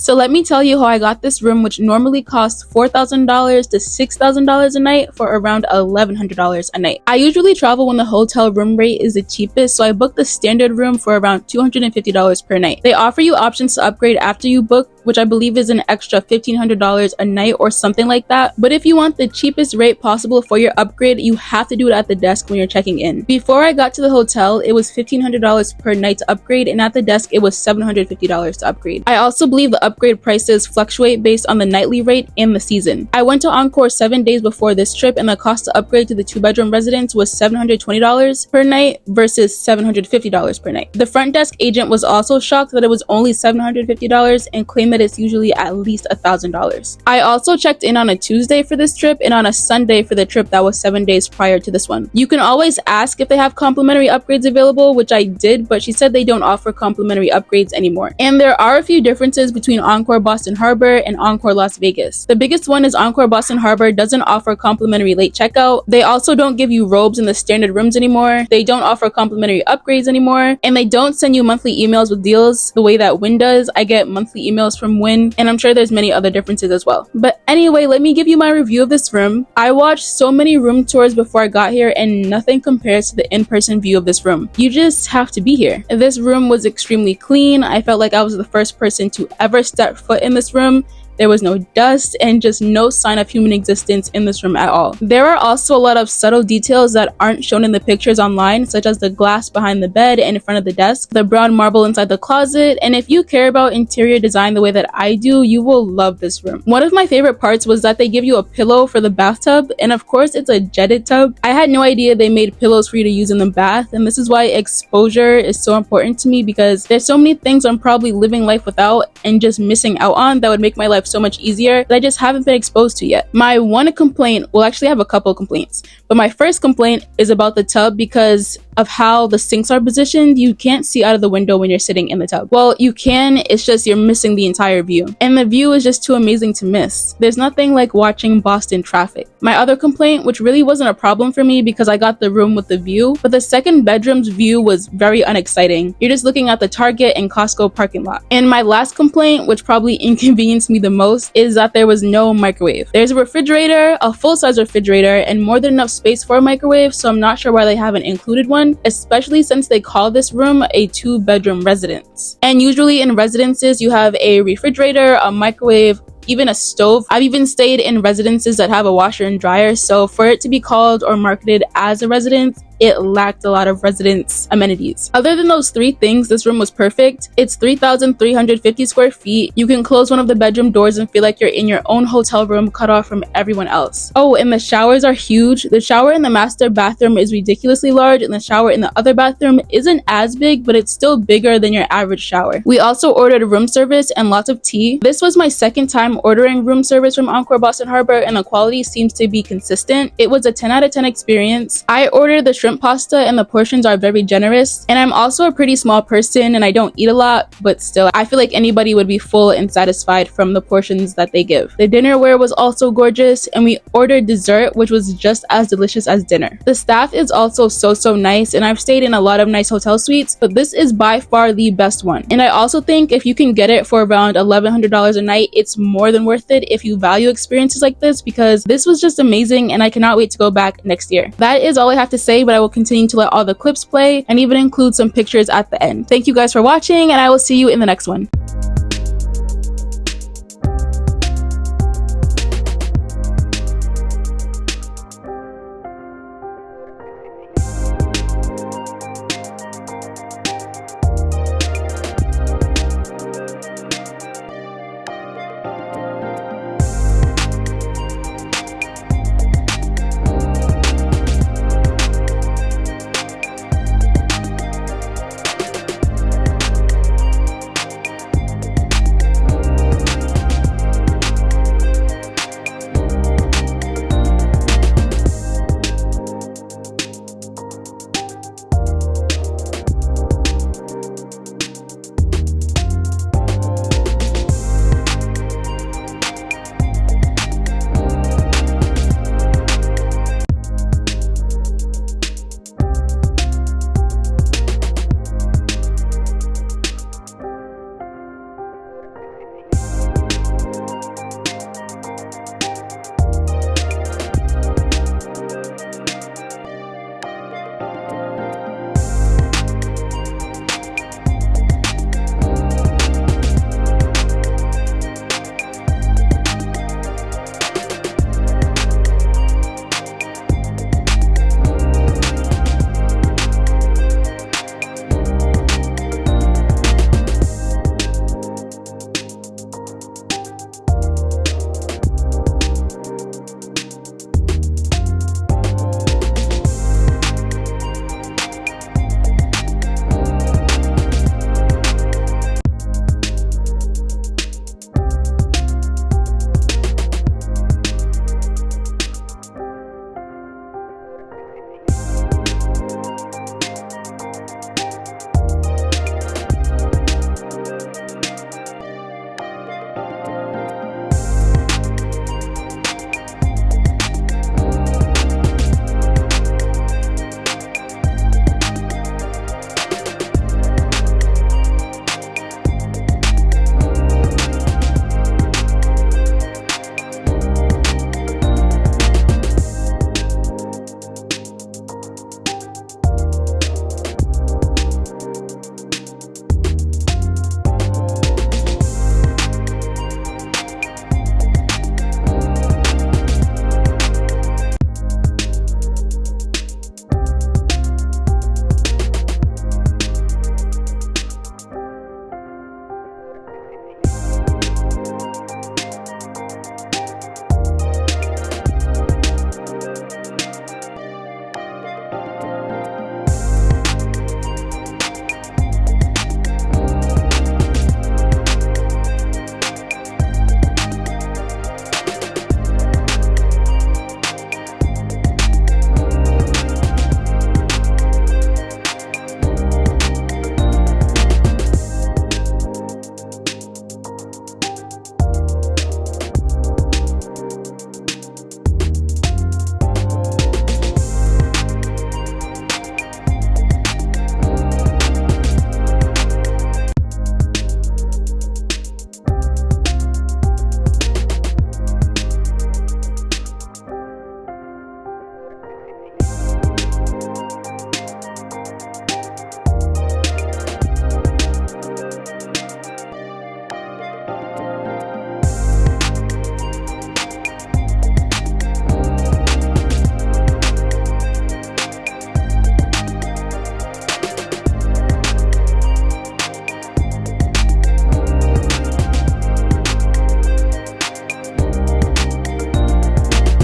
So let me tell you how I got this room, which normally costs $4,000 to $6,000 a night for around $1,100 a night. I usually travel when the hotel room rate is the cheapest, so I booked the standard room for around $250 per night. They offer you options to upgrade after you book, which I believe is an extra $1,500 a night or something like that. But if you want the cheapest rate possible for your upgrade, you have to do it at the desk when you're checking in. Before I got to the hotel, it was $1,500 per night to upgrade, and at the desk it was $750 to upgrade. I also believe the upgrade prices fluctuate based on the nightly rate and the season. I went to Encore 7 days before this trip, and the cost to upgrade to the 2-bedroom residence was $720 per night versus $750 per night. The front desk agent was also shocked that it was only $750 and claimed that it's usually at least $1,000. I also checked in on a Tuesday for this trip and on a Sunday for the trip that was 7 days prior to this one. You can always ask if they have complimentary upgrades available, which I did, but she said they don't offer complimentary upgrades anymore. And there are a few differences between Encore Boston Harbor and Encore Las Vegas. The biggest one is Encore Boston Harbor doesn't offer complimentary late checkout. They also don't give you robes in the standard rooms anymore. They don't offer complimentary upgrades anymore, and they don't send you monthly emails with deals the way that Wynn does. I get monthly emails from Wynn, and I'm sure there's many other differences as well. But anyway, let me give you my review of this room. I watched so many room tours before I got here, and nothing compares to the in-person view of this room. You just have to be here. This room was extremely clean. I felt like I was the first person to ever step foot in this room. There was no dust and just no sign of human existence in this room at all. There are also a lot of subtle details that aren't shown in the pictures online, such as the glass behind the bed and in front of the desk, the brown marble inside the closet, and if you care about interior design the way that I do, you will love this room. One of my favorite parts was that they give you a pillow for the bathtub, and of course it's a jetted tub. I had no idea they made pillows for you to use in the bath, and this is why exposure is so important to me, because there's so many things I'm probably living life without and just missing out on that would make my life so much easier that I just haven't been exposed to yet. My one complaint, well, actually I have a couple complaints, but my first complaint is about the tub because of how the sinks are positioned. You can't see out of the window when you're sitting in the tub. Well, you can, it's just you're missing the entire view. And the view is just too amazing to miss. There's nothing like watching Boston traffic. My other complaint, which really wasn't a problem for me because I got the room with the view, but the second bedroom's view was very unexciting. You're just looking at the Target and Costco parking lot. And my last complaint, which probably inconvenienced me the most, is that there was no microwave. There's a refrigerator, a full-size refrigerator, and more than enough space for a microwave, so I'm not sure why they haven't included one, especially since they call this room a 2-bedroom residence. And usually in residences, you have a refrigerator, a microwave, even a stove. I've even stayed in residences that have a washer and dryer, so for it to be called or marketed as a residence, it lacked a lot of residence amenities. Other than those 3 things, this room was perfect. It's 3,350 square feet. You can close one of the bedroom doors and feel like you're in your own hotel room, cut off from everyone else. Oh, and the showers are huge. The shower in the master bathroom is ridiculously large, and the shower in the other bathroom isn't as big, but it's still bigger than your average shower. We also ordered a room service and lots of tea. This was my second time ordering room service from Encore Boston Harbor, and the quality seems to be consistent. It was a 10 out of 10 experience. I ordered the shrimp pasta and the portions are very generous, and I'm also a pretty small person and I don't eat a lot, but still I feel like anybody would be full and satisfied from the portions that they give. The dinnerware was also gorgeous, and we ordered dessert which was just as delicious as dinner. The staff is also so nice, and I've stayed in a lot of nice hotel suites, but this is by far the best one. And I also think if you can get it for around $1,100 a night, it's more than worth it if you value experiences like this, because this was just amazing and I cannot wait to go back next year. That is all I have to say, but I will continue to let all the clips play and even include some pictures at the end. Thank you guys for watching, and I will see you in the next one.